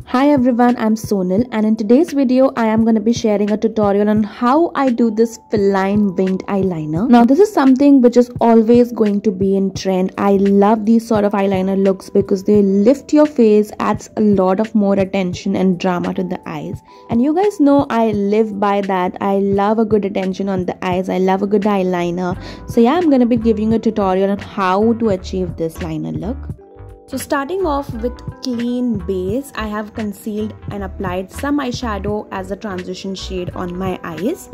Hi everyone, I'm Sonal and in today's video I am going to be sharing a tutorial on how I do this feline winged eyeliner. Now this is something which is always going to be in trend. I love these sort of eyeliner looks because they lift your face, adds a lot of more attention and drama to the eyes. And you guys know I live by that. I love a good attention on the eyes. I love a good eyeliner. So yeah, I'm going to be giving a tutorial on how to achieve this liner look. So starting off with clean base, I have concealed and applied some eyeshadow as a transition shade on my eyes.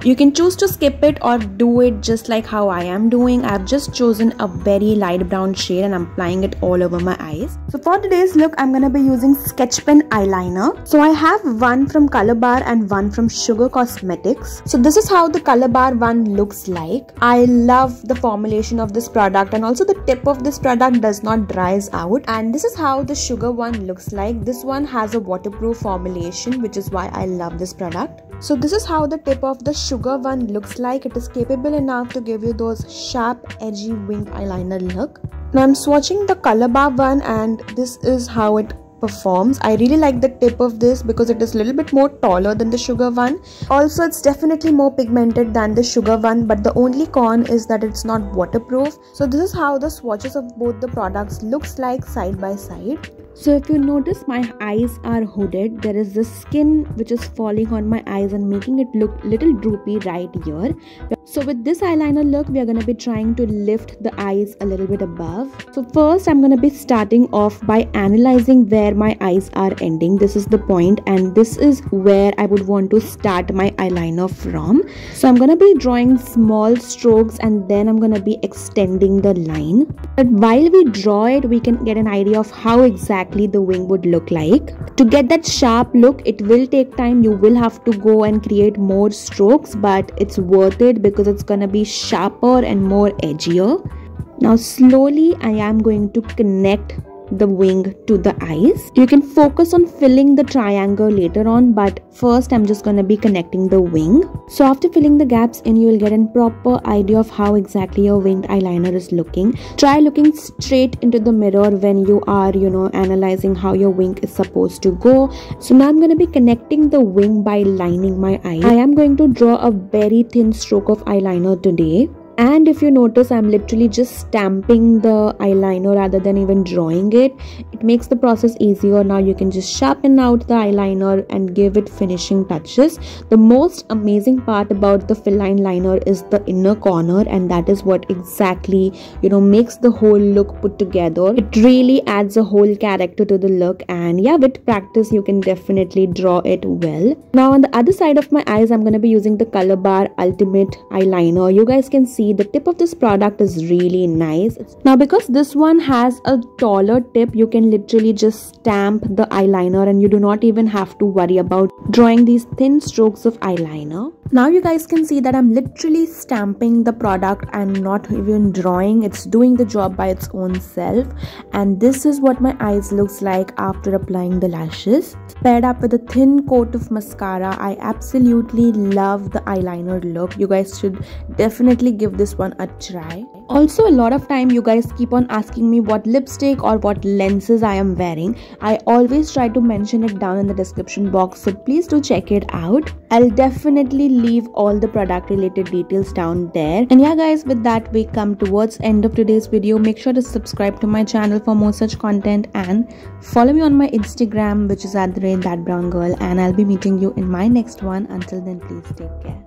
You can choose to skip it or do it just like how I am doing. I have just chosen a very light brown shade and I'm applying it all over my eyes. So for today's look, I'm going to be using sketch pen eyeliner. So I have one from Colorbar and one from Sugar Cosmetics. So this is how the Colorbar one looks like. I love the formulation of this product and also the tip of this product does not dries out. And this is how the Sugar one looks like. This one has a waterproof formulation, which is why I love this product. So this is how the tip of the Sugar one looks like. It is capable enough to give you those sharp, edgy winged eyeliner look. Now I'm swatching the Colorbar one and this is how it performs. I really like the tip of this because it is a little bit more taller than the Sugar one. Also, it's definitely more pigmented than the Sugar one, but the only con is that it's not waterproof. So this is how the swatches of both the products looks like side by side. So if you notice, my eyes are hooded. There is this skin which is falling on my eyes and making it look little droopy right here. So with this eyeliner look, we are going to be trying to lift the eyes a little bit above. So first I'm going to be starting off by analyzing where my eyes are ending. This is the point and this is where I would want to start my eyeliner from. So I'm going to be drawing small strokes and then I'm going to be extending the line. But while we draw it, we can get an idea of how exactly the wing would look like. To get that sharp look, it will take time. You will have to go and create more strokes, but it's worth it because it's gonna be sharper and more edgier. Now slowly I am going to connect the wing to the eyes. You can focus on filling the triangle later on, but first I'm just going to be connecting the wing. So after filling the gaps in, you will get a proper idea of how exactly your winged eyeliner is looking. Try looking straight into the mirror when you are analyzing how your wing is supposed to go. So now I'm going to be connecting the wing by lining my eye. I am going to draw a very thin stroke of eyeliner today. And if you notice, I'm literally just stamping the eyeliner rather than even drawing it. It makes the process easier. Now you can just sharpen out the eyeliner and give it finishing touches. The most amazing part about the feline liner is the inner corner, and that is what exactly makes the whole look put together. It really adds a whole character to the look, and yeah, with practice you can definitely draw it well. Now on the other side of my eyes, I'm going to be using the Colorbar Ultimate Eyeliner. You guys can see the tip of this product is really nice. Now because this one has a taller tip, you can literally just stamp the eyeliner and you do not even have to worry about drawing these thin strokes of eyeliner. Now you guys can see that I'm literally stamping the product and not even drawing. It's doing the job by its own self, and this is what my eyes looks like after applying the lashes. Paired up with a thin coat of mascara, I absolutely love the eyeliner look. You guys should definitely give this one a try. Also, a lot of time you guys keep on asking me what lipstick or what lenses I am wearing. I always try to mention it down in the description box, so please do check it out. I'll definitely leave all the product related details down there. And yeah guys, with that we come towards end of today's video. Make sure to subscribe to my channel for more such content and follow me on my Instagram, which is @ThattBrowngirl, and I'll be meeting you in my next one. Until then, please take care.